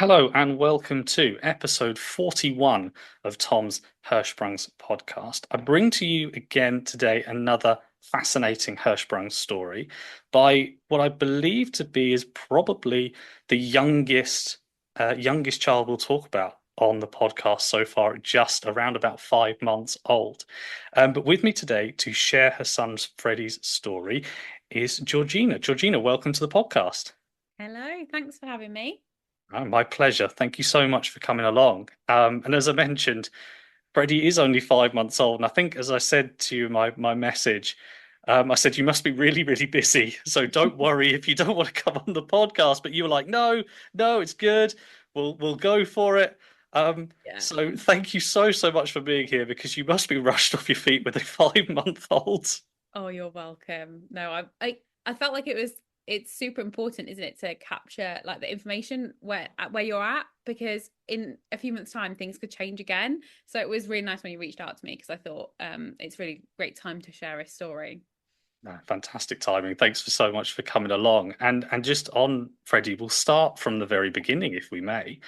Hello and welcome to episode 41 of Tom's Hirschsprung's podcast. I bring to you again today another fascinating Hirschsprung story by what I believe to be is probably the youngest child we'll talk about on the podcast so far, just around about 5 months old. But with me today to share her son Ffredi's story is Georgina. Georgina, welcome to the podcast. Hello, thanks for having me. Oh, my pleasure. Thank you so much for coming along. And as I mentioned, Freddie is only 5 months old. And I think, as I said to you, my message, I said, you must be really, really busy. So don't worry if you don't want to come on the podcast. But you were like, no, no, it's good. We'll go for it. Yeah. So thank you so much for being here because you must be rushed off your feet with a 5 month old. Oh, you're welcome. No, I felt like it's super important, isn't it, to capture like the information where you're at, because in a few months' time things could change again. So it was really nice when you reached out to me because I thought it's really great time to share a story. Fantastic timing. Thanks for so much for coming along. And just on Freddie, we'll start from the very beginning, if we may.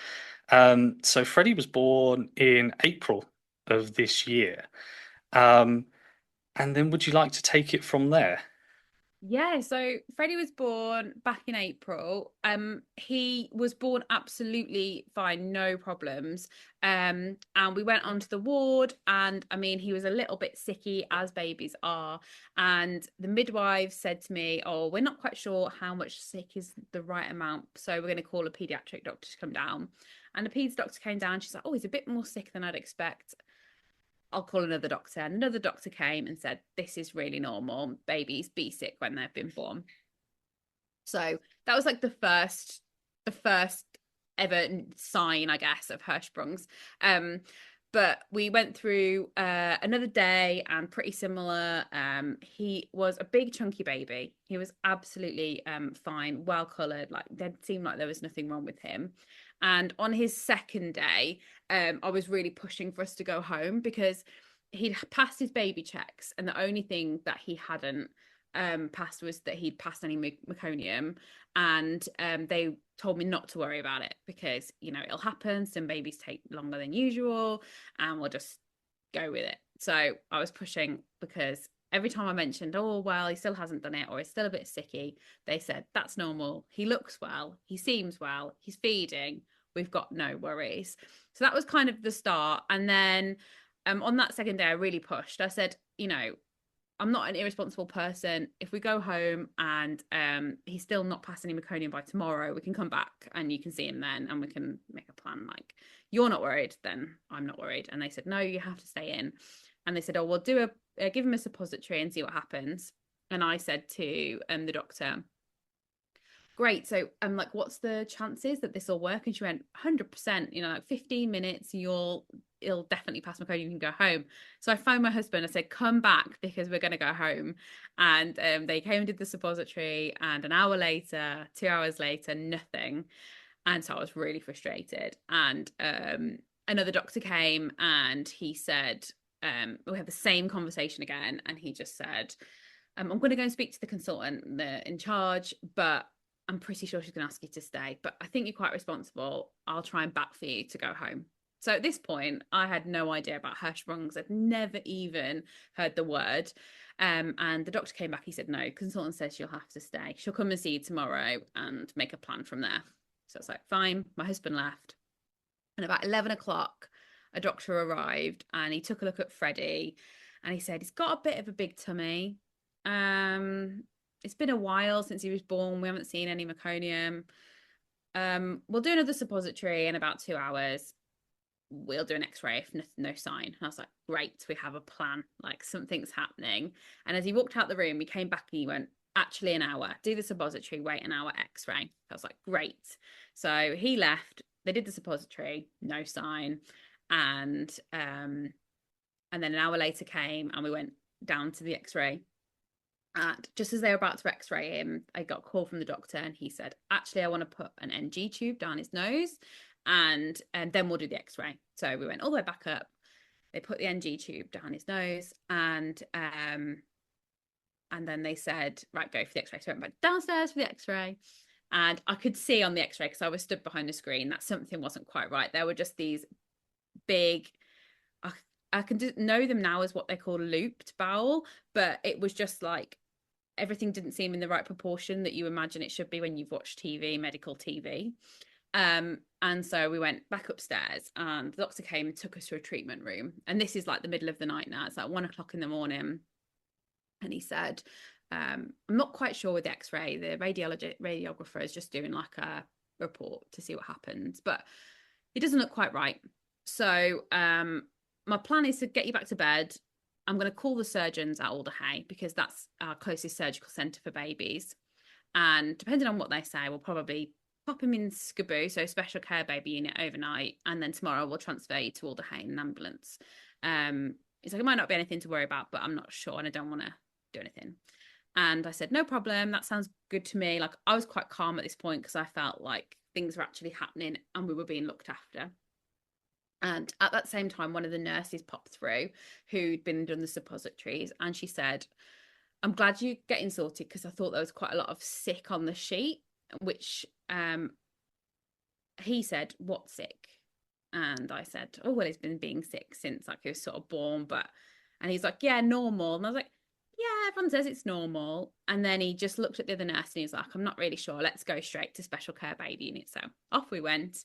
So Freddie was born in April of this year. Um, and then would you like to take it from there? Yeah, so Freddie was born back in April. He was born absolutely fine, no problems. And we went onto the ward, and I mean, he was a little bit sicky, as babies are. And the midwife said to me, "Oh, we're not quite sure how much sick is the right amount, so we're going to call a pediatric doctor to come down." And the peds doctor came down. She's like, "Oh, he's a bit more sick than I'd expect. I'll call another doctor." And another doctor came and said, "This is really normal. Babies be sick when they've been born." So that was like the first ever sign, I guess, of Hirschsprung's. But we went through another day and pretty similar. He was a big chunky baby. He was absolutely fine, well coloured. Like, it seemed like there was nothing wrong with him. And on his second day, I was really pushing for us to go home because he'd passed his baby checks, and the only thing that he hadn't passed was that he'd passed any meconium. And they told me not to worry about it because, it'll happen. Some babies take longer than usual, and we'll just go with it. So I was pushing because every time I mentioned, "Oh, well, he still hasn't done it," or "he's still a bit sicky," they said, "That's normal. He looks well. He seems well. He's feeding. We've got no worries." So that was kind of the start. And then on that second day, I really pushed. I said, "I'm not an irresponsible person. If we go home and he's still not passed any meconium by tomorrow, we can come back and you can see him then, and we can make a plan. Like, you're not worried, then I'm not worried." And they said, "No, you have to stay in." And they said, "Oh, we'll give him a suppository and see what happens." And I said to the doctor, "Great. So I'm like, what's the chances that this will work?" And she went, "100%, like 15 minutes, it'll definitely pass my code. You can go home." So I phoned my husband. I said, "Come back because we're going to go home." And they came and did the suppository. And an hour later, 2 hours later, nothing. And so I was really frustrated. And another doctor came and he said, we had the same conversation again. And he just said, "I'm going to go and speak to the consultant in charge, but I'm pretty sure she's going to ask you to stay. But I think you're quite responsible. I'll try and back for you to go home." So at this point, I had no idea about Hirschsprung's. I'd never even heard the word. And the doctor came back. He said, "No, consultant says you'll have to stay. She'll come and see you tomorrow and make a plan from there." So it's like, fine. My husband left. And about 11 o'clock, a doctor arrived and he took a look at Freddie and he said, "He's got a bit of a big tummy. Um, it's been a while since he was born. We haven't seen any meconium. We'll do another suppository in about 2 hours. We'll do an x-ray if no sign." And I was like, "Great, we have a plan. Like, something's happening." And as he walked out the room, he came back and he went, "Actually, an hour. Do the suppository, wait an hour, x-ray." I was like, "Great." So he left. They did the suppository, no sign. And then an hour later came and we went down to the x-ray. And just as they were about to x-ray him, I got a call from the doctor and he said, "Actually, I want to put an NG tube down his nose and then we'll do the x-ray." So we went all the way back up. They put the NG tube down his nose and then they said, "Right, go for the x-ray." So I went back downstairs for the x-ray. And I could see on the x-ray, because I was stood behind the screen, that something wasn't quite right. There were just these big, I, I can know them now as what they call looped bowel, but it was just like everything didn't seem in the right proportion that you imagine it should be when you've watched TV, medical TV. And so we went back upstairs, and the doctor came and took us to a treatment room. And this is like the middle of the night now. It's like 1 o'clock in the morning. And he said, I'm not quite sure with the x-ray. The radiographer is just doing like a report to see what happens, but it doesn't look quite right. So my plan is to get you back to bed. I'm going to call the surgeons at Alderhay, because that's our closest surgical centre for babies. And depending on what they say, we'll probably pop him in SCBU, so special care baby unit, overnight. And then tomorrow we'll transfer you to Alderhay in an ambulance. He's like, it might not be anything to worry about, but I'm not sure and I don't want to do anything. And I said, no problem. That sounds good to me. Like, I was quite calm at this point because I felt like things were actually happening and we were being looked after. And at that same time, one of the nurses popped through who'd been done the suppositories, and she said, I'm glad you're getting sorted, because I thought there was quite a lot of sick on the sheet, which he said, what sick? And I said, oh, well, he's been being sick since like he was sort of born. And he's like, yeah, normal. And I was like, yeah, everyone says it's normal. And then he just looked at the other nurse and he was like, I'm not really sure. Let's go straight to special care baby unit. So off we went.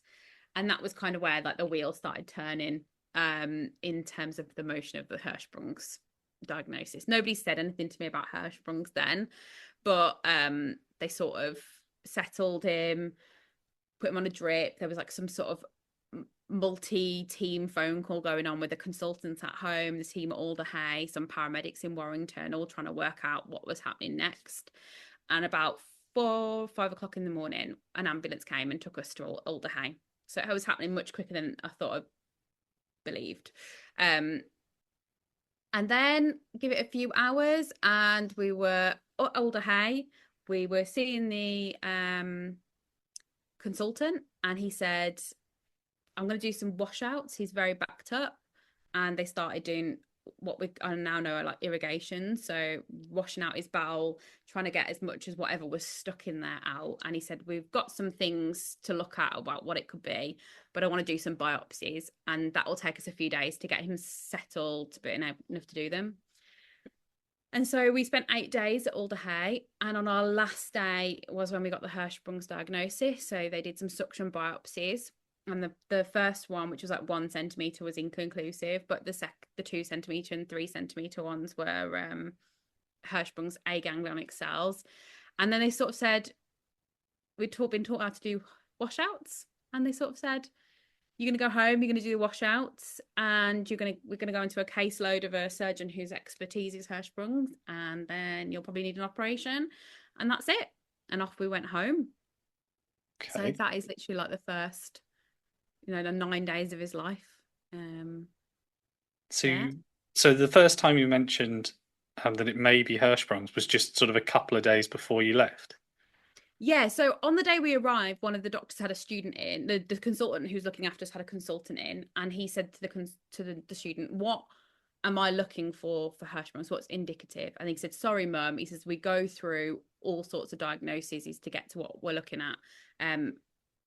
And that was kind of where like the wheel started turning in terms of the motion of the Hirschsprung's diagnosis. Nobody said anything to me about Hirschsprung's then, but they sort of settled him, put him on a drip. There was like some sort of multi-team phone call going on with the consultants at home, the team at Alderhay, some paramedics in Warrington, all trying to work out what was happening next. And about 5 o'clock in the morning, an ambulance came and took us to Alderhay. So it was happening much quicker than I thought I believed. And then give it a few hours, and we were at Alderhay. We were seeing the consultant, and he said, I'm going to do some washouts. He's very backed up. And they started doing what we now know are like irrigation. So washing out his bowel, trying to get as much as whatever was stuck in there out. And he said, we've got some things to look at about what it could be, but I want to do some biopsies. And that will take us a few days to get him settled, but enough to do them. And so we spent 8 days at Alderhay, and on our last day was when we got the Hirschsprung's diagnosis. So they did some suction biopsies, and the first one, which was like 1 centimetre, was inconclusive, but the 2 centimetre and 3 centimetre ones were Hirschsprung's aganglionic cells. And then they sort of said, we'd been taught how to do washouts, and they sort of said, you're going to go home, you're going to do the washouts, and we're going to go into a caseload of a surgeon whose expertise is Hirschsprung's, and then you'll probably need an operation, and that's it. And off we went home. Okay. So that is literally like the first, the 9 days of his life. So the first time you mentioned that it may be Hirschsprung's was just sort of a couple of days before you left. Yeah, so on the day we arrived, one of the doctors had a student in. The consultant who's looking after us had a consultant in, and he said to the student, "What am I looking for Hirschsprung's? What's indicative?" And he said, "Sorry, Mum." He says, "We go through all sorts of diagnoses to get to what we're looking at." And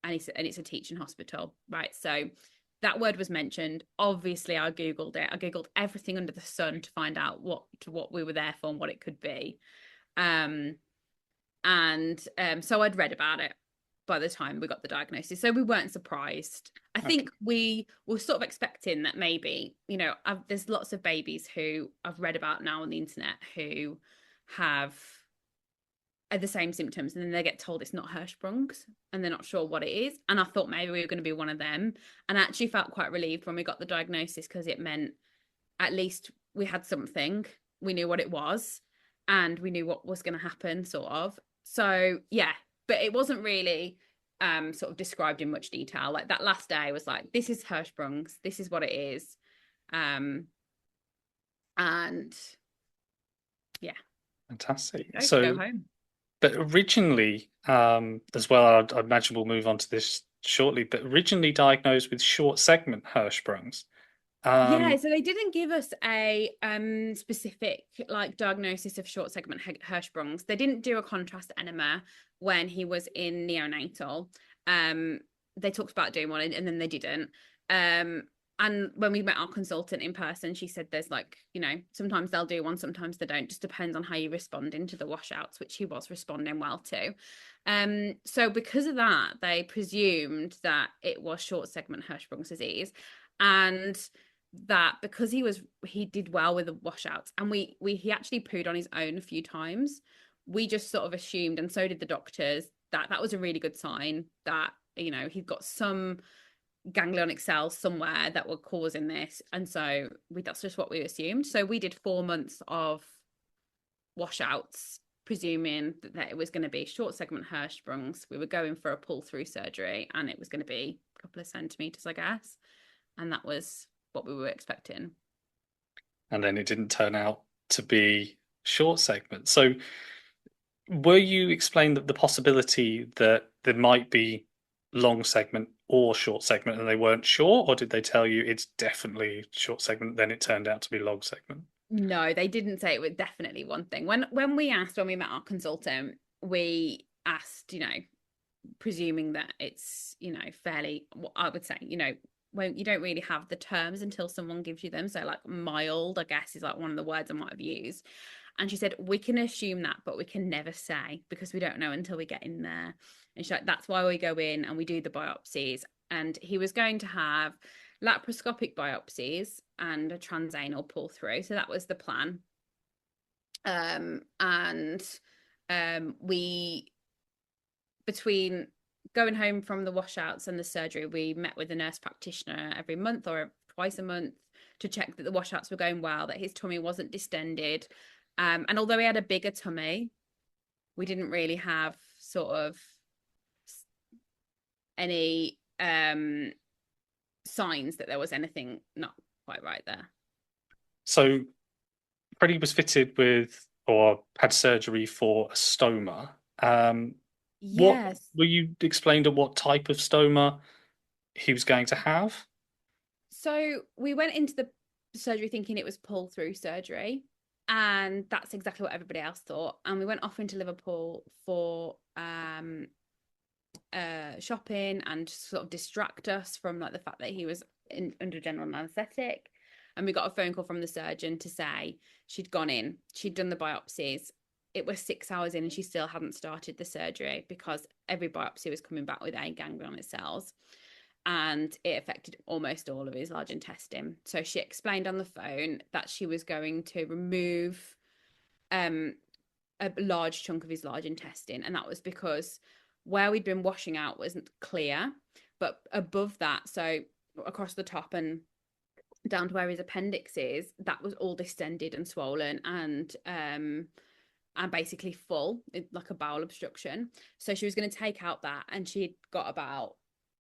he said, and it's a teaching hospital, right? So that word was mentioned. Obviously, I googled it. I googled everything under the sun to find out what we were there for and what it could be. So I'd read about it by the time we got the diagnosis, so we weren't surprised. I think we were sort of expecting that maybe, there's lots of babies who I've read about now on the internet who have the same symptoms, and then they get told it's not Hirschsprung's and they're not sure what it is. And I thought maybe we were going to be one of them, and I actually felt quite relieved when we got the diagnosis, because it meant at least we had something, we knew what it was, and we knew what was going to happen, sort of. So yeah, but it wasn't really sort of described in much detail. Like that last day was like, this is Hirschsprung's, this is what it is. And yeah. Fantastic. So go home. But originally, as well, I imagine we'll move on to this shortly, but originally diagnosed with short segment Hirschsprung's. Yeah, Um, so they didn't give us a specific like diagnosis of short segment Hirschsprungs. They didn't do a contrast enema when he was in neonatal. Um, they talked about doing one and then they didn't. Um, and when we met our consultant in person, she said there's like, sometimes they'll do one, sometimes they don't. Just depends on how you respond into the washouts, which he was responding well to. So because of that, they presumed that it was short segment Hirschsprung disease. And that because he did well with the washouts, and he actually pooed on his own a few times. We just sort of assumed, and so did the doctors, that that was a really good sign that he'd got some ganglionic cells somewhere that were causing this, and so that's just what we assumed. So we did 4 months of washouts, presuming that it was going to be short segment Hirschsprungs. We were going for a pull through surgery, and it was going to be a couple of centimeters, I guess, and that was what we were expecting. and then it didn't turn out to be short segment. So were you explained that the possibility that there might be long segment or short segment and they weren't sure, or did they tell you it's definitely short segment, then it turned out to be long segment? No, they didn't say it was definitely one thing. When we met our consultant, we asked, presuming that it's, fairly, I would say, when you don't really have the terms until someone gives you them. So like mild, I guess, is like one of the words I might have used. And she said, we can assume that, but we can never say because we don't know until we get in there. And she's like, that's why we go in and we do the biopsies. And he was going to have laparoscopic biopsies and a transanal pull through. So that was the plan. And we, between going home from the washouts and the surgery, we met with a nurse practitioner every month or twice a month to check that the washouts were going well, that his tummy wasn't distended. And although he had a bigger tummy, we didn't really have sort of any signs that there was anything not quite right there. So Freddie was fitted with or had surgery for a stoma. What Yes. were you explained at what type of stoma he was going to have? So we went into the surgery thinking it was pull through surgery. And that's exactly what everybody else thought. And we went off into Liverpool for shopping and sort of distract us from like the fact that he was under general anaesthetic. And we got a phone call from the surgeon to say she'd gone in, she'd done the biopsies. It was 6 hours in and she still hadn't started the surgery because every biopsy was coming back with a ganglionic cells, and it affected almost all of his large intestine. So she explained on the phone that she was going to remove um, a large chunk of his large intestine, and that was because where we'd been washing out wasn't clear, but above that, so across the top and down to where his appendix is, that was all distended and swollen and basically full, like a bowel obstruction. So she was going to take out that, and she'd got about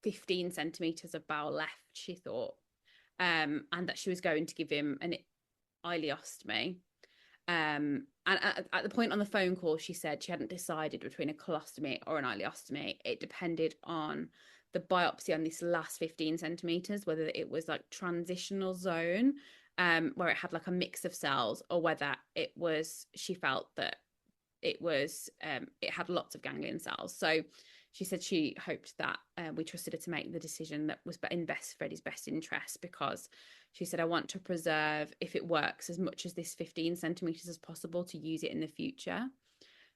15 centimeters of bowel left, she thought, and that she was going to give him an ileostomy. And at the point on the phone call, she said she hadn't decided between a colostomy or an ileostomy. It depended on the biopsy on this last 15 centimeters, whether it was like transitional zone, where it had like a mix of cells, or whether it was, she felt that it had lots of ganglion cells. So she said she hoped that we trusted her to make the decision that was in Freddie's best interest, because she said, I want to preserve, if it works, as much as this 15 centimeters as possible to use it in the future.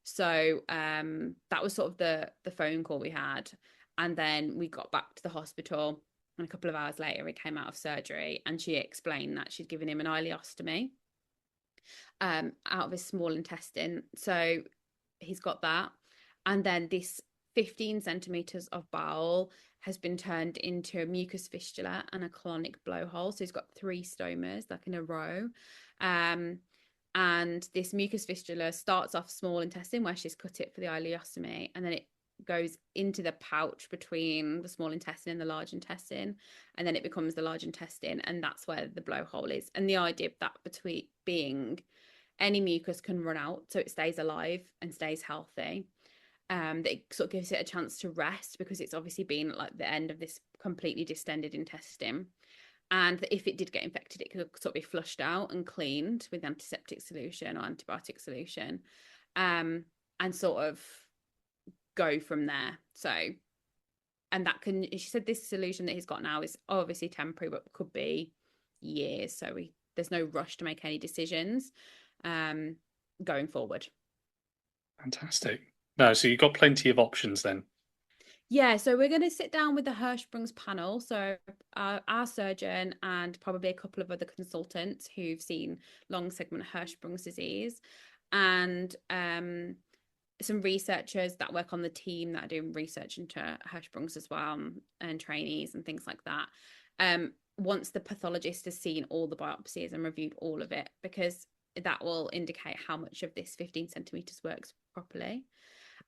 So that was sort of the phone call we had. And then we got back to the hospital, and a couple of hours later, he came out of surgery, and she explained that she'd given him an ileostomy out of his small intestine. So he's got that. And then this 15 centimeters of bowel has been turned into a mucus fistula and a colonic blowhole. So he's got 3 stomas, like in a row. And this mucus fistula starts off small intestine, where she's cut it for the ileostomy, and then it goes into the pouch between the small intestine and the large intestine, and then it becomes the large intestine, and that's where the blowhole is. And the idea of that between being any mucus can run out, so it stays alive and stays healthy. That it sort of gives it a chance to rest, because it's obviously been like the end of this completely distended intestine. And that if it did get infected, it could sort of be flushed out and cleaned with antiseptic solution or antibiotic solution, and sort of go from there. So, and that can, she said, this solution that he's got now is obviously temporary, but could be years. So there's no rush to make any decisions going forward. Fantastic. No, so you've got plenty of options then. Yeah, so we're going to sit down with the Hirschsprung's panel. So our surgeon and probably a couple of other consultants who've seen long segment Hirschsprung disease, and some researchers that work on the team that are doing research into Hirschsprung's as well, and trainees and things like that. Once the pathologist has seen all the biopsies and reviewed all of it, because that will indicate how much of this 15 centimeters works properly.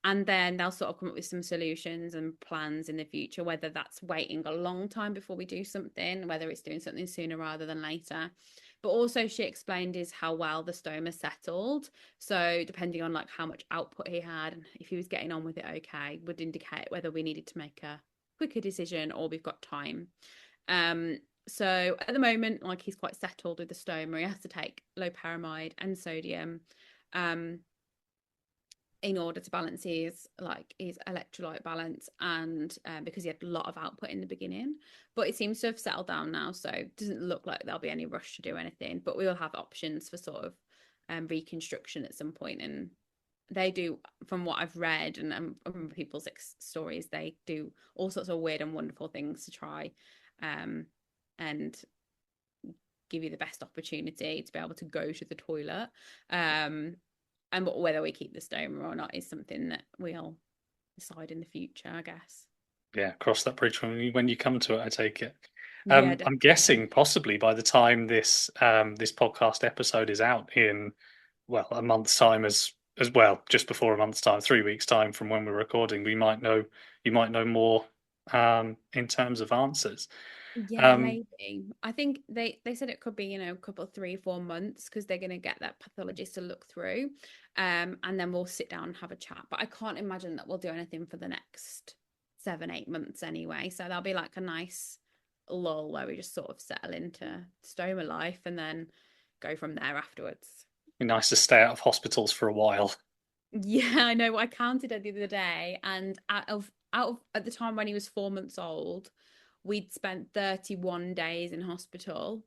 And then they'll sort of come up with some solutions and plans in the future, whether that's waiting a long time before we do something, whether it's doing something sooner rather than later. But also she explained is how well the stoma settled. So depending on like how much output he had and if he was getting on with it okay, would indicate whether we needed to make a quicker decision or we've got time. So at the moment, like, he's quite settled with the stoma. He has to take loperamide and sodium in order to balance his electrolyte balance, and because he had a lot of output in the beginning, but it seems to have settled down now, so it doesn't look like there'll be any rush to do anything, but we will have options for sort of reconstruction at some point. And they do, from what I've read and from people's stories, they do all sorts of weird and wonderful things to try and give you the best opportunity to be able to go to the toilet. And whether we keep the stoma or not is something that we'll decide in the future, I guess. Yeah, cross that bridge when you come to it, I take it. Yeah, I'm definitely. guessing possibly by the time this podcast episode is out in, well, a month's time, as well, just before a month's time, 3 weeks time from when we're recording, you might know more in terms of answers. Yeah, Um, maybe. I think they said it could be, a couple, 3 4 months, because they're going to get that pathologist to look through, and then we'll sit down and have a chat. But I can't imagine that we'll do anything for the next 7 8 months anyway. So there'll be like a nice lull where we just sort of settle into stoma life and then go from there afterwards. be nice to stay out of hospitals for a while. Yeah, I know. I counted it the other day, and out of at the time when he was 4 months old, we'd spent 31 days in hospital.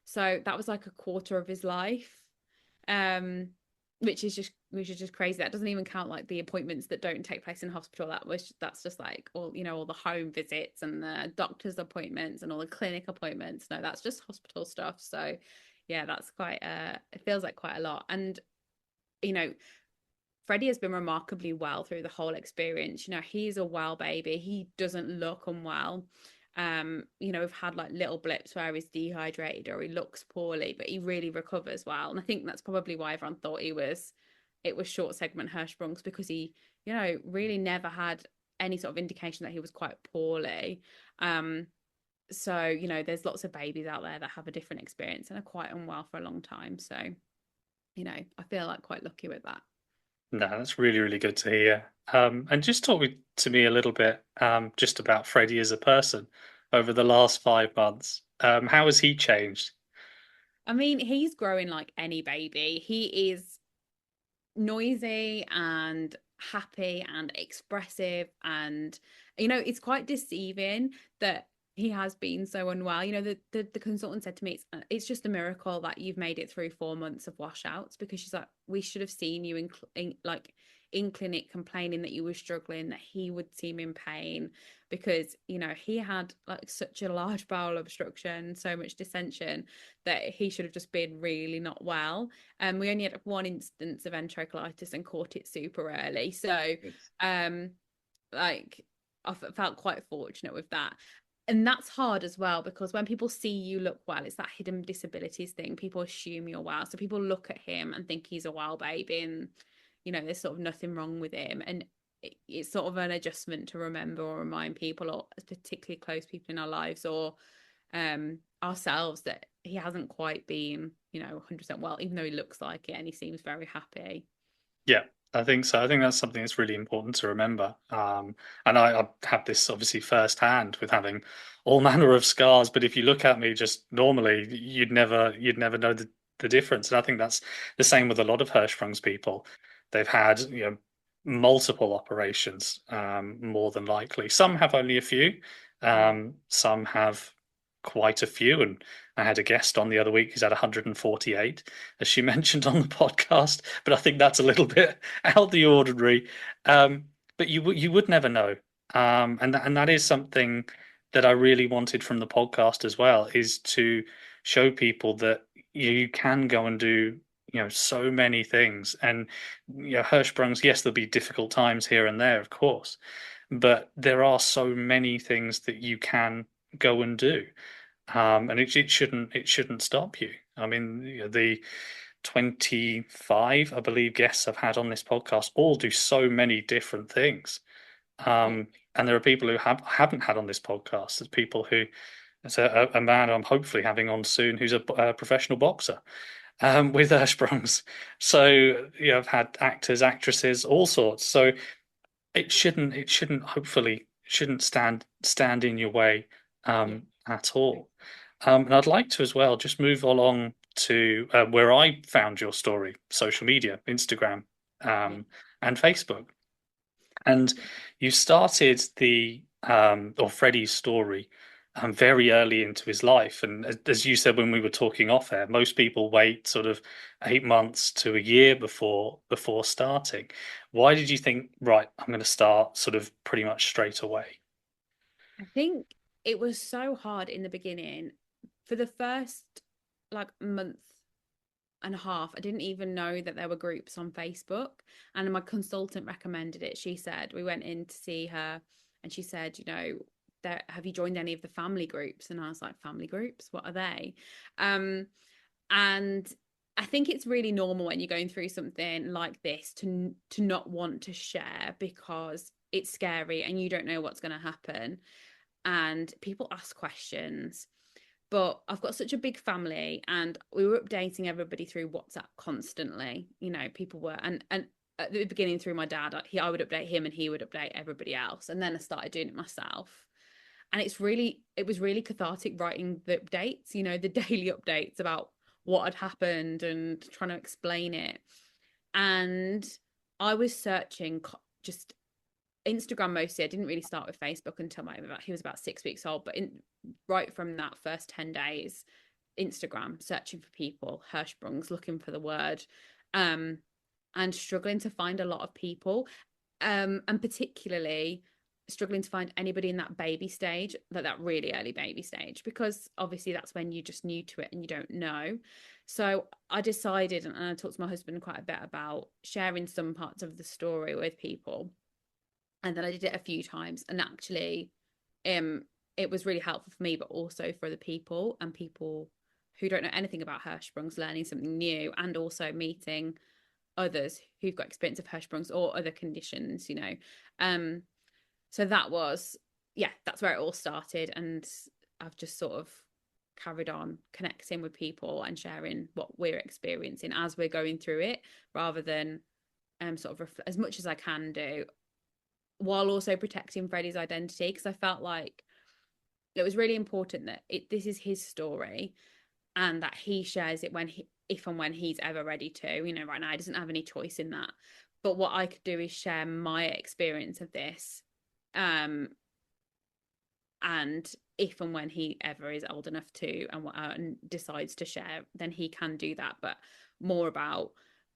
So that was like a quarter of his life. Um, which is just crazy. That doesn't even count like the appointments that don't take place in hospital. That's just like all the home visits and the doctor's appointments and all the clinic appointments. No, that's just hospital stuff. So yeah, that's quite it feels like quite a lot. And you know, Freddie has been remarkably well through the whole experience. He's a well baby. He doesn't look unwell. We've had like little blips where he's dehydrated or he looks poorly, but he really recovers well. And I think that's probably why everyone thought it was short segment Hirschsprung's, because he, really never had any sort of indication that he was quite poorly. So, there's lots of babies out there that have a different experience and are quite unwell for a long time. So, I feel like quite lucky with that. No, that's really, really good to hear. And just talk to me a little bit just about Freddie as a person over the last 5 months. How has he changed? I mean, he's growing like any baby. He is noisy and happy and expressive, and it's quite deceiving that he has been so unwell. The consultant said to me, it's just a miracle that you've made it through 4 months of washouts, because she's like, we should have seen you in clinic complaining that you were struggling, that he would seem in pain, because he had like such a large bowel obstruction, so much dissension, that he should have just been really not well. And we only had one instance of enterocolitis and caught it super early. So like I felt quite fortunate with that. And that's hard as well, because when people see you look well, it's that hidden disabilities thing. People assume you're well. So people look at him and think he's a well baby, and there's sort of nothing wrong with him. And it's sort of an adjustment to remember or remind people, or particularly close people in our lives, or ourselves, that he hasn't quite been 100% well, even though he looks like it and he seems very happy. Yeah, I think so. I think that's something that's really important to remember. And I have this obviously firsthand with having all manner of scars. But if you look at me just normally, you'd never know the difference. And I think that's the same with a lot of Hirschsprung's people. They've had, multiple operations, more than likely. Some have only a few. Mm. Some have quite a few. And I had a guest on the other week who's had 148, as she mentioned on the podcast. But I think that's a little bit out the ordinary. But you would never know. And that is something that I really wanted from the podcast as well, is to show people that you can go and do, so many things. And Hirschsprung's, yes, there'll be difficult times here and there, of course, but there are so many things that you can go and do. And it shouldn't stop you. I mean, the 25, I believe, guests I've had on this podcast all do so many different things. Yeah. And there are people who haven't had on this podcast. There's people who, there's a man I'm hopefully having on soon who's a professional boxer, with Hirschsprungs. So, I've had actors, actresses, all sorts. So it shouldn't hopefully shouldn't stand in your way, Yeah. at all. And I'd like to as well just move along to where I found your story: social media, Instagram, Yeah. and Facebook. And you started or Freddie's story, very early into his life. And as you said when we were talking off air, most people wait sort of 8 months to a year before starting. Why did you think, right, I'm going to start sort of pretty much straight away? I think it was so hard in the beginning. For the first like month and a half, I didn't even know that there were groups on Facebook. And my consultant recommended it. She said, we went in to see her and she said, have you joined any of the family groups? And I was like, family groups? What are they? Um, and I think it's really normal when you're going through something like this to not want to share because it's scary and you don't know what's going to happen. And people ask questions. But I've got such a big family, and we were updating everybody through WhatsApp constantly. People were, and at the beginning through my dad, I would update him, and he would update everybody else. And then I started doing it myself, and it was really cathartic writing the updates. The daily updates about what had happened and trying to explain it. And I was searching just Instagram mostly. I didn't really start with Facebook until he was about 6 weeks old. But right from that first 10 days, Instagram, searching for people, Hirschsprungs, looking for the word, um, and struggling to find a lot of people, and particularly struggling to find anybody in that baby stage, that really early baby stage, because obviously that's when you're just new to it and you don't know. So I decided, and I talked to my husband quite a bit about sharing some parts of the story with people, and then I did it a few times, and actually it was really helpful for me, but also for the people, and people who don't know anything about Hirschsprungs learning something new, and also meeting others who've got experience of Hirschsprungs or other conditions. um so that's where it all started, and I've just sort of carried on connecting with people and sharing what we're experiencing as we're going through it, rather than sort of as much as I can do, while also protecting Freddie's identity, because I felt like it was really important that this is his story, and that he shares it if and when he's ever ready to. Right now he doesn't have any choice in that. But what I could do is share my experience of this, um, and if and when he ever is old enough to and decides to share, then he can do that. But more about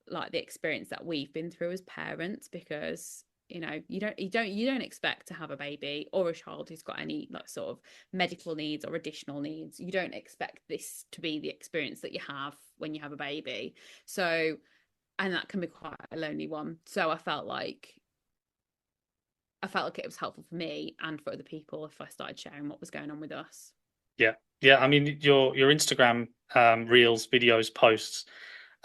like the experience that we've been through as parents, because you don't expect to have a baby or a child who's got any like sort of medical needs or additional needs. You don't expect this to be the experience that you have when you have a baby. So, and that can be quite a lonely one. So I felt like it was helpful for me and for other people if I started sharing what was going on with us. Yeah, yeah. I mean, your Instagram, reels, videos, posts.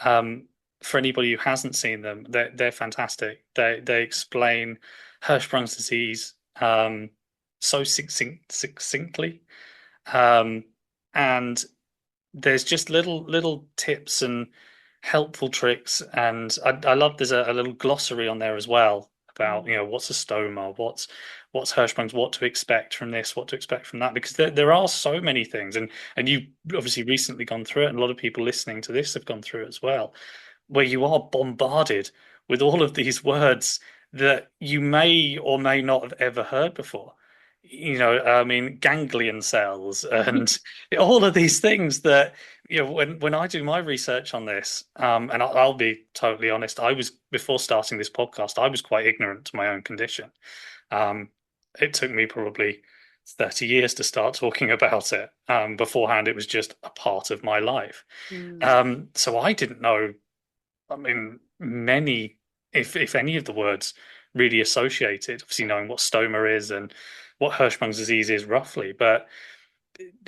Um, for anybody who hasn't seen them, they're fantastic. They explain Hirschsprung's disease, so succinctly, um, and there's just little tips and helpful tricks. And I love there's a little glossary on there as well about, Mm. what's a stoma, what's Hirschsprung's, what to expect from this, what to expect from that, because there are so many things. And you've obviously recently gone through it, and a lot of people listening to this have gone through it as well, where you are bombarded with all of these words that you may or may not have ever heard before. I mean, ganglion cells and all of these things that, when I do my research on this, and I'll be totally honest, before starting this podcast, I was quite ignorant to my own condition. Um, it took me probably 30 years to start talking about it. Beforehand, it was just a part of my life. Mm. So I didn't know, I mean, many, if any of the words really associated, obviously knowing what stoma is and what Hirschsprung's disease is roughly, but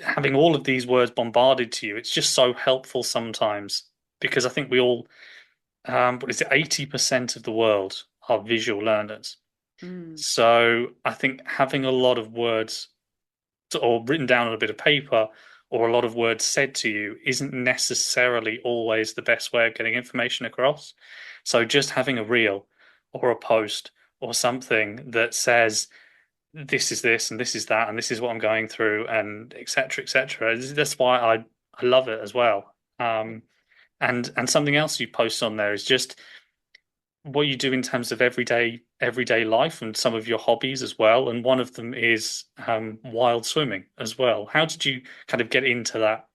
having all of these words bombarded to you, it's just so helpful sometimes because I think we all, what is it, 80% of the world are visual learners. Mm. So I think having a lot of words or written down on a bit of paper or a lot of words said to you isn't necessarily always the best way of getting information across. So just having a reel or a post or something that says this is this and this is that and this is what I'm going through and etc. etc. That's why I love it as well. And something else you post on there is just what you do in terms of everyday life and some of your hobbies as well. And one of them is wild swimming as well. How did you kind of get into that?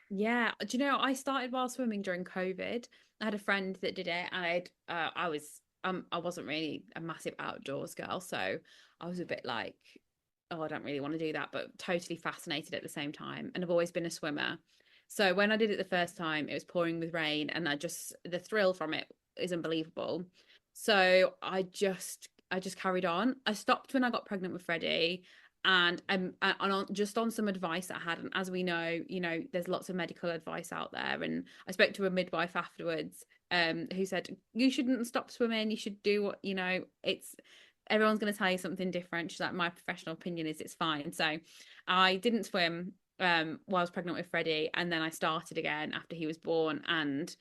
Yeah, do you know, I started while swimming during COVID. I had a friend that did it, and I wasn't really a massive outdoors girl, so I was a bit like, oh, I don't really want to do that, but totally fascinated at the same time. And I've always been a swimmer. So when I did it the first time, it was pouring with rain, and the thrill from it is unbelievable. So I just carried on. I stopped when I got pregnant with Ffredi, just on some advice I had. And as we know, there's lots of medical advice out there. And I spoke to a midwife afterwards, who said you shouldn't stop swimming. You should do what it's everyone's going to tell you something different. She's like, my professional opinion is it's fine. So I didn't swim while I was pregnant with Ffredi, and then I started again after he was born. And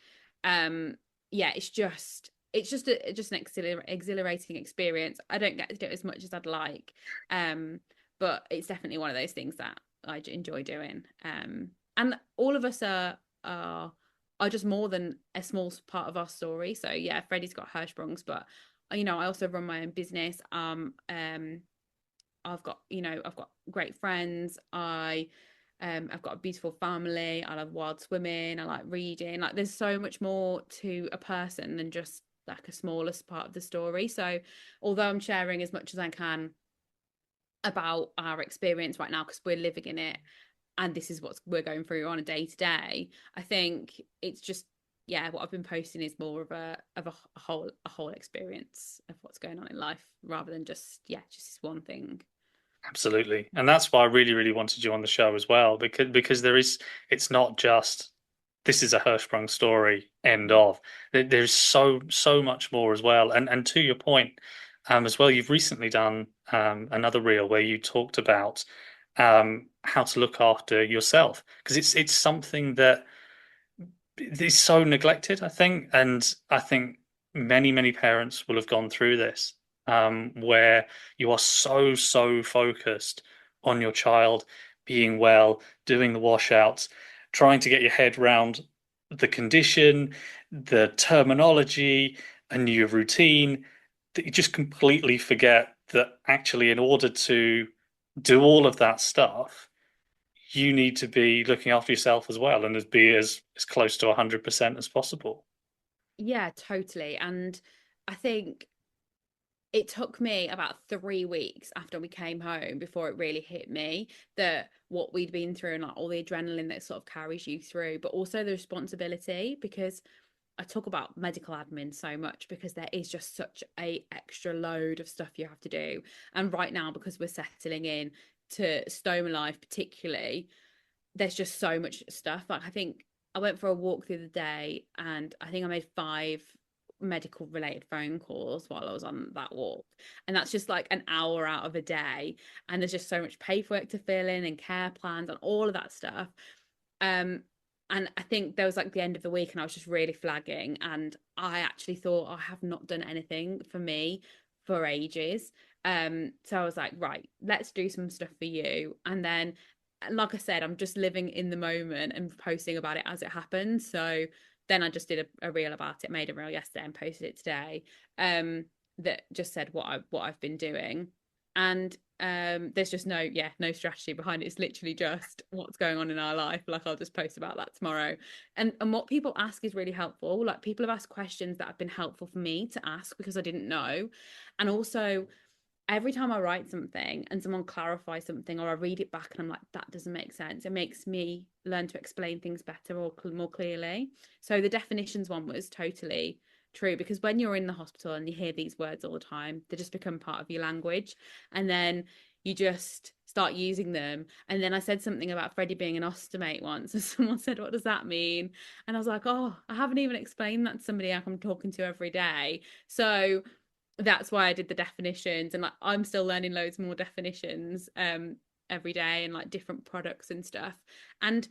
yeah, it's just an exhilarating experience. I don't get to do it as much as I'd like, but it's definitely one of those things that I enjoy doing. And all of us are just more than a small part of our story. So yeah, Ffredi's got Hirschsprung's, but I also run my own business. I've got great friends. I've got a beautiful family. I love wild swimming. I like reading. Like, there's so much more to a person than just like a smallest part of the story. So although I'm sharing as much as I can about our experience right now because we're living in it, and this is what we're going through on a day to day, I think it's just, yeah, what I've been posting is more of a whole experience of what's going on in life rather than just this one thing. Absolutely. And that's why I really, really wanted you on the show as well, because it's not just this is a Hirschsprung story, end of. There's so much more as well. And to your point, as well, you've recently done another reel where you talked about how to look after yourself, because it's something that is so neglected, I think, and I think many parents will have gone through this, where you are so focused on your child being well, doing the washouts, trying to get your head round the condition, the terminology, a new routine, that you just completely forget that actually, in order to do all of that stuff, you need to be looking after yourself as well and be as close to 100% as possible. Yeah, totally. And I think it took me about 3 weeks after we came home before it really hit me that what we'd been through and like all the adrenaline that sort of carries you through, but also the responsibility, because I talk about medical admin so much because there is just such a extra load of stuff you have to do. And right now, because we're settling in to stoma life particularly, there's just so much stuff. Like, I think I went for a walk the other day and I think I made 5 medical related phone calls while I was on that walk. And that's just like an hour out of a day. And there's just so much paperwork to fill in and care plans and all of that stuff. Um, And I think there was like the end of the week and I was just really flagging. And I actually thought I have not done anything for me for ages. So I was like, right, let's do some stuff for you. And then, like I said, I'm just living in the moment and posting about it as it happens. So then I just did a reel about it, made a reel yesterday and posted it today. That just said what I've been doing. And there's just no strategy behind it. It's literally just what's going on in our life. Like I'll just post about that tomorrow. And what people ask is really helpful. Like people have asked questions that have been helpful for me to ask because I didn't know. And also every time I write something and someone clarifies something or I read it back and I'm like, that doesn't make sense, it makes me learn to explain things better or more clearly. So the definitions one was totally true, because when you're in the hospital and you hear these words all the time, they just become part of your language. And then you just start using them. And then I said something about Ffredi being an ostomate once, and someone said, what does that mean? And I was like, oh, I haven't even explained that to somebody I'm talking to every day. So that's why I did the definitions, and like I'm still learning loads more definitions every day, and like different products and stuff. And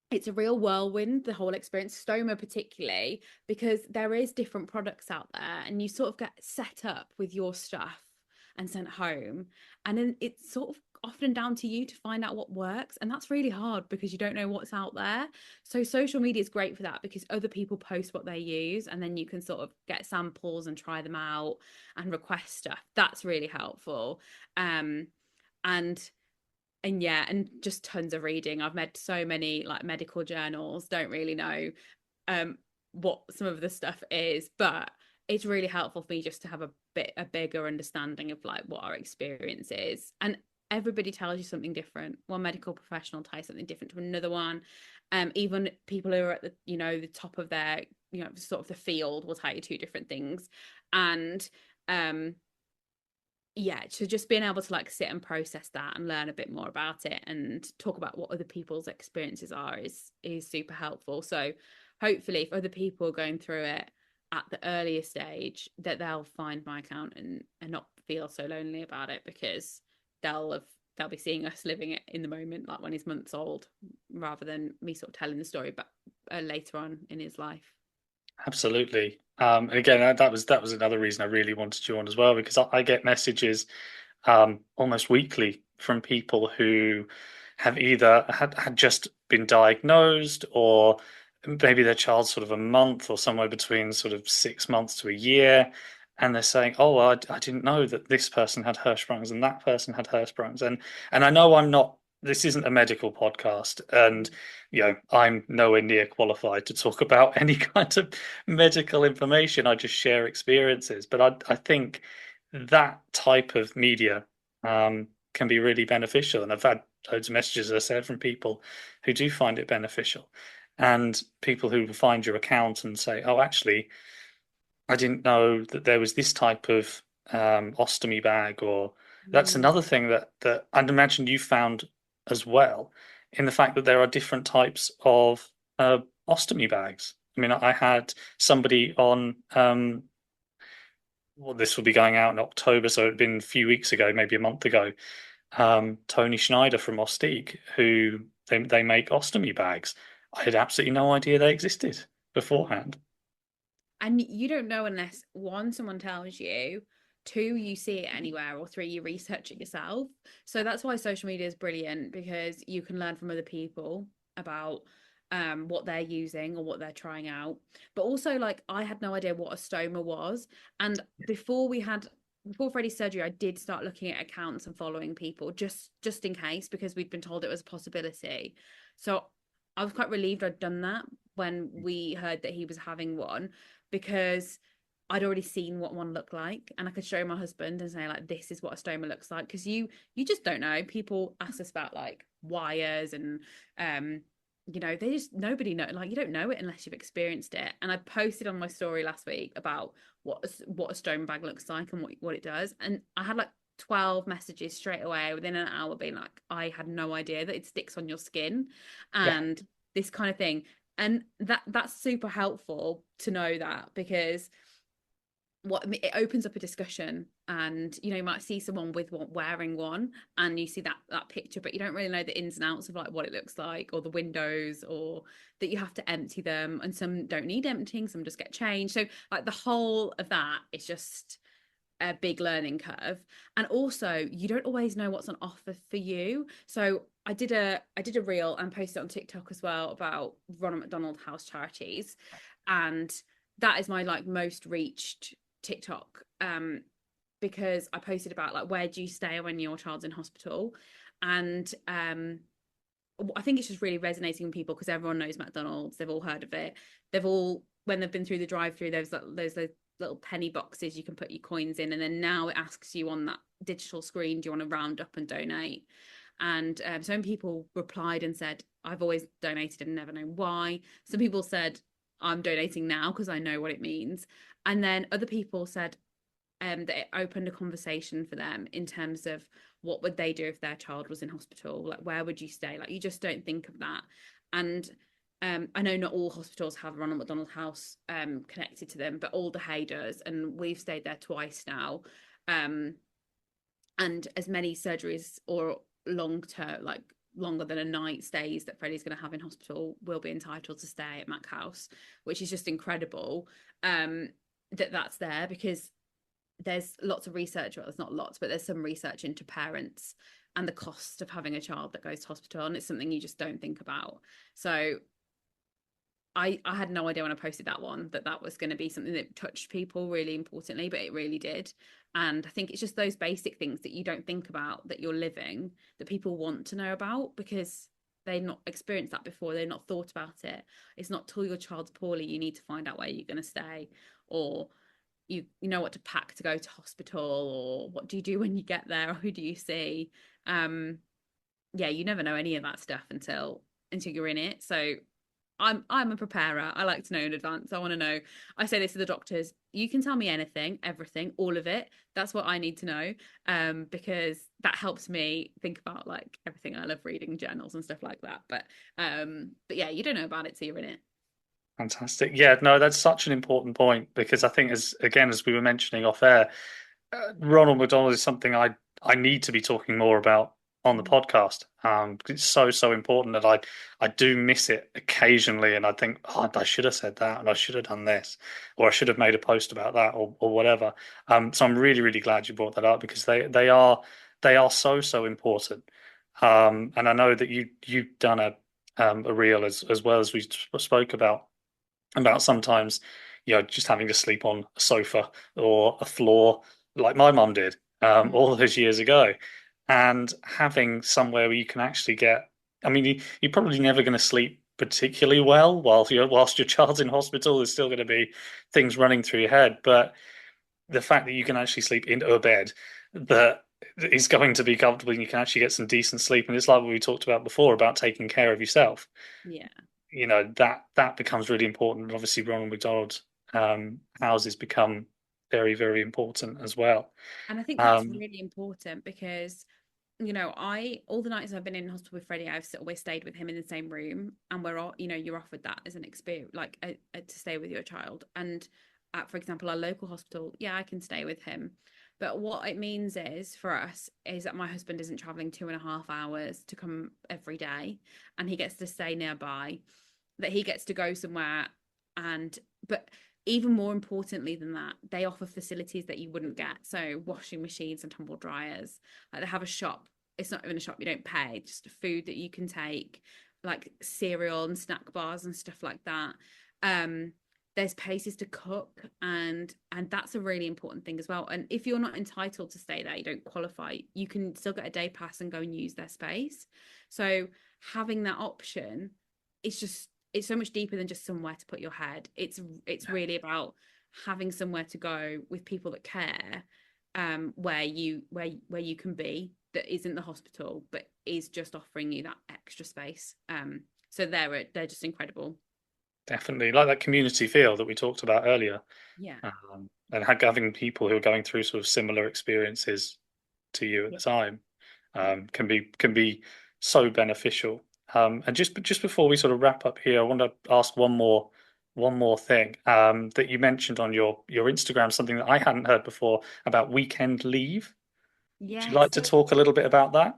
it's a real whirlwind, the whole experience, stoma particularly, because there is different products out there and you sort of get set up with your stuff and sent home, and then it's sort of often down to you to find out what works, and that's really hard because you don't know what's out there. So social media is great for that because other people post what they use and then you can sort of get samples and try them out and request stuff. That's really helpful. And and yeah, and just tons of reading. I've read so many like medical journals, don't really know um what some of the stuff is, but it's really helpful for me just to have a bigger understanding of like what our experience is. And everybody tells you something different. One medical professional tells something different to another one. Even people who are at the, the top of their, sort of the field will tell you two different things. And um yeah, so just being able to like sit and process that and learn a bit more about it and talk about what other people's experiences are is super helpful. So hopefully if other people are going through it at the earlier stage, that they'll find my account and not feel so lonely about it, because they'll be seeing us living it in the moment, like when he's months old, rather than me sort of telling the story but later on in his life. Absolutely. And again, that was another reason I really wanted you on as well, because I get messages almost weekly from people who have either had just been diagnosed, or maybe their child's sort of a month or somewhere between sort of 6 months to a year, and they're saying, "Oh, well, I didn't know that this person had Hirschsprung's and that person had Hirschsprung's," and I know I'm not. This isn't a medical podcast, and I'm nowhere near qualified to talk about any kind of medical information. I just share experiences, but I think that type of media can be really beneficial. And I've had loads of messages, as I said, from people who do find it beneficial, and people who find your account and say, "Oh, actually, I didn't know that there was this type of ostomy bag," or that's Mm. another thing that I'd imagine you found as well, in the fact that there are different types of ostomy bags. I mean, I had somebody on well, this will be going out in October, so it'd been a few weeks ago, maybe a month ago. Tony Schneider from Ostig, who they make ostomy bags. I had absolutely no idea they existed beforehand. And you don't know unless one, someone tells you, two, you see it anywhere, or three, you research it yourself. So that's why social media is brilliant, because you can learn from other people about what they're using or what they're trying out. But also, like, I had no idea what a stoma was. And before Ffredi's surgery, I did start looking at accounts and following people just in case, because we'd been told it was a possibility. So I was quite relieved I'd done that when we heard that he was having one, because I'd already seen what one looked like, and I could show my husband and say like, this is what a stoma looks like, because you just don't know. People ask us about like wires and they just, nobody know, like, you don't know it unless you've experienced it. And I posted on my story last week about what a stoma bag looks like and what it does, and I had like 12 messages straight away within an hour being like, I had no idea that it sticks on your skin Yeah. and this kind of thing. And that's super helpful to know that, because it opens up a discussion and you might see someone with one wearing one, and you see that picture, but you don't really know the ins and outs of like what it looks like, or the windows, or that you have to empty them, and some don't need emptying, some just get changed. So like the whole of that is just a big learning curve. And also you don't always know what's on offer for you. So I did a reel and posted it on TikTok as well about Ronald McDonald House Charities, and that is my like most reached TikTok, because I posted about like where do you stay when your child's in hospital. And I think it's just really resonating with people because everyone knows McDonald's, they've all heard of it, they've all, when they've been through the drive-through, there's those little penny boxes you can put your coins in, and then now it asks you on that digital screen, do you want to round up and donate? And some people replied and said, I've always donated and never known why. Some people said, I'm donating now because I know what it means. And then other people said that it opened a conversation for them in terms of what would they do if their child was in hospital? Like, where would you stay? Like, you just don't think of that. And I know not all hospitals have Ronald McDonald House connected to them, but Alder Hey does, and we've stayed there twice now. And as many surgeries or long term, like longer than a night stays that Freddie's going to have in hospital, will be entitled to stay at Mac House, which is just incredible. That's there because there's lots of research, well, there's not lots, but there's some research into parents and the cost of having a child that goes to hospital, and it's something you just don't think about. So I had no idea when I posted that one that was going to be something that touched people really importantly, but it really did. And I think it's just those basic things that you don't think about that you're living, that people want to know about because they've not experienced that before, they've not thought about it. It's not till your child's poorly you need to find out where you're going to stay, or you know what to pack to go to hospital, or what do you do when you get there, or who do you see. Yeah, you never know any of that stuff until you're in it. So I'm a preparer. I like to know in advance. I want to know. I say this to the doctors: you can tell me anything, everything, all of it. That's what I need to know, because that helps me think about like everything. I love reading journals and stuff like that. But yeah, you don't know about it till you're in it. Fantastic. Yeah, no, that's such an important point because I think as we were mentioning off air, Ronald McDonald is something I need to be talking more about on the podcast. It's so important that I do miss it occasionally, and I think, oh, I should have said that, and I should have done this, or I should have made a post about that, or whatever. So I'm really glad you brought that up because they are so important. And I know that you've done a reel as well as we spoke about sometimes, just having to sleep on a sofa or a floor like my mum did all those years ago, and having somewhere where you can actually get. I mean, you're probably never going to sleep particularly well whilst your child's in hospital. There's still going to be things running through your head, but the fact that you can actually sleep in a bed that is going to be comfortable and you can actually get some decent sleep, and it's like what we talked about before about taking care of yourself, Yeah. that becomes really important. And obviously, Ronald McDonald houses become very important as well. And I think that's Um, really important because, I all the nights I've been in hospital with Freddie, I've always stayed with him in the same room, and we're all, you're offered that as an experience, like to stay with your child. And at, for example, our local hospital, yeah, I can stay with him. But what it means is for us is that my husband isn't traveling 2.5 hours to come every day, and he gets to stay nearby, that he gets to go somewhere. And but even more importantly than that, they offer facilities that you wouldn't get. So washing machines and tumble dryers. Like they have a shop. It's not even a shop, you don't pay, just food that you can take, like cereal and snack bars and stuff like that. Um, there's places to cook, and that's a really important thing as well. And if you're not entitled to stay there, you don't qualify, you can still get a day pass and go and use their space. So having that option, it's so much deeper than just somewhere to put your head. It's really about having somewhere to go with people that care, where you can be, that isn't the hospital but is just offering you that extra space. So they're just incredible. Definitely, like that community feel that we talked about earlier, Yeah. and having people who are going through sort of similar experiences to you at Yeah. the time Yeah. can be so beneficial. And just before we sort of wrap up here, I want to ask one more one more thing that you mentioned on your Instagram, something that I hadn't heard before about weekend leave. Would you like Yes. to talk a little bit about that?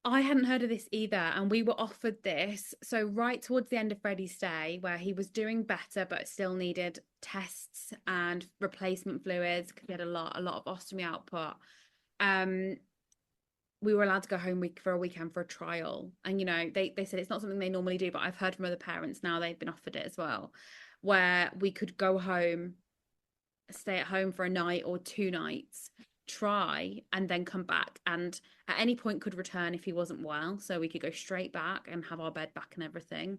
I hadn't heard of this either, and we were offered this. So, right towards the end of Freddie's stay, where he was doing better but still needed tests and replacement fluids because he had a lot of ostomy output. Um, we were allowed to go home for a weekend for a trial. And, they said it's not something they normally do, but I've heard from other parents now they've been offered it as well, where we could go home, stay at home for a night or 2 nights, try, and then come back. And at any point could return if he wasn't well. So we could go straight back and have our bed back and everything.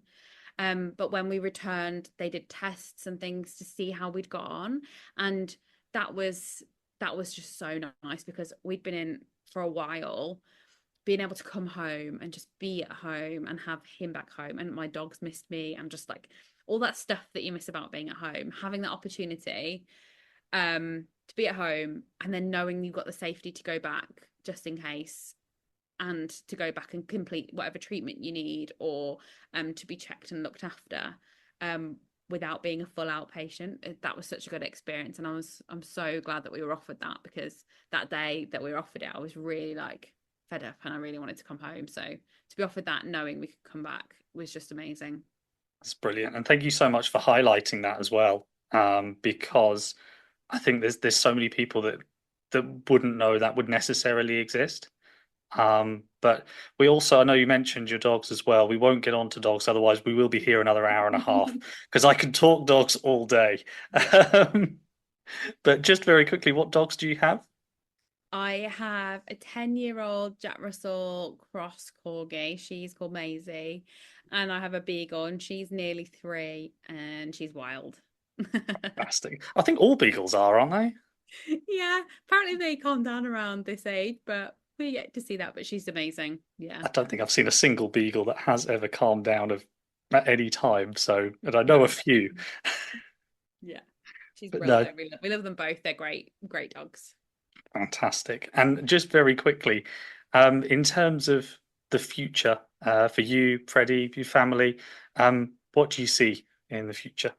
But when we returned, they did tests and things to see how we'd got on. And that was that was just so nice because we'd been in for a while, being able to come home and just be at home and have him back home, and my dogs missed me, and just like all that stuff that you miss about being at home, having that opportunity to be at home, and then knowing you've got the safety to go back just in case, and to go back and complete whatever treatment you need, or to be checked and looked after, um without being a full outpatient. That was such a good experience, and I'm so glad that we were offered that, because that day that we were offered it, I was really like fed up and I really wanted to come home. So to be offered that knowing we could come back was just amazing. That's brilliant, and thank you so much for highlighting that as well. Because I think there's so many people that wouldn't know that would necessarily exist. But we also, I know you mentioned your dogs as well. We won't get on to dogs, otherwise we will be here another hour and a half because I can talk dogs all day. Yeah. Um, but just very quickly, what dogs do you have? I have a 10-year-old Jack Russell cross corgi. She's called Maisie. And I have a beagle, and she's nearly 3, and she's wild. Fantastic. I think all beagles are, aren't they? Yeah, apparently they calm down around this age, but we yet to see that. But she's amazing. Yeah. I don't think I've seen a single beagle that has ever calmed down at any time. So, and I know a No. few, Yeah. She's but no, brilliant. We love them both. They're great, great dogs. fantastic. And just very quickly, in terms of the future, for you, Freddie, your family, what do you see in the future?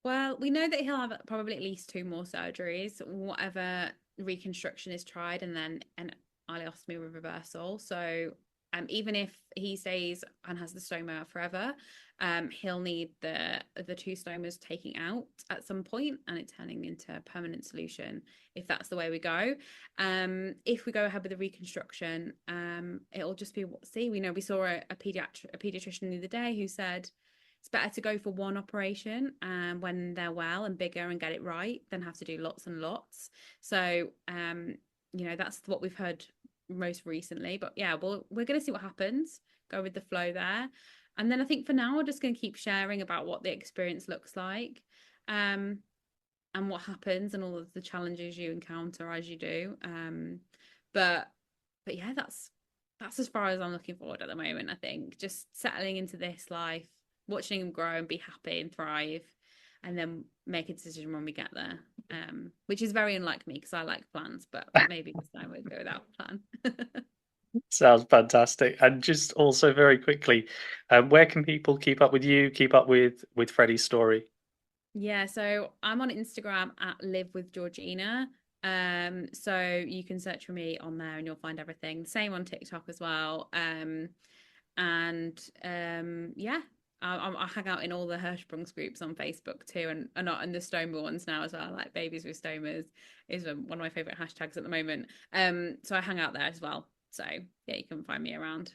Well, we know that he'll have probably at least 2 more surgeries, whatever reconstruction is tried, and then an ileostomy reversal. So, even if he stays and has the stoma forever, he'll need the 2 stomas taking out at some point, and it turning into a permanent solution if that's the way we go. If we go ahead with the reconstruction, it'll just be see. We know we saw a pediatrician the other day who said it's better to go for one operation when they're well and bigger and get it right than have to do lots and lots. So, that's what we've heard most recently. But yeah, we're going to see what happens, go with the flow there. And then I think for now, we're just going to keep sharing about what the experience looks like, and what happens and all of the challenges you encounter as you do. But yeah, that's as far as I'm looking forward at the moment. I think just settling into this life, watching him grow and be happy and thrive, and then make a decision when we get there. Which is very unlike me because I like plans, but maybe this time we'll go without a plan. Sounds fantastic. And just also very quickly, where can people keep up with you, keep up with Freddie's story? Yeah, so I'm on Instagram at live with Georgina. So you can search for me on there and you'll find everything. Same on TikTok as well. And yeah, I hang out in all the Hirschsprungs groups on Facebook too, and not in the stoma ones now as well. Like babies with stomas is one of my favorite hashtags at the moment. So I hang out there as well. So yeah, you can find me around.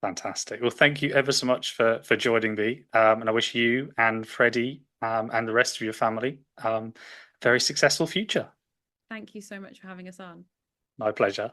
Fantastic. Well, thank you ever so much for joining me. And I wish you and Freddie and the rest of your family a very successful future. Thank you so much for having us on. My pleasure.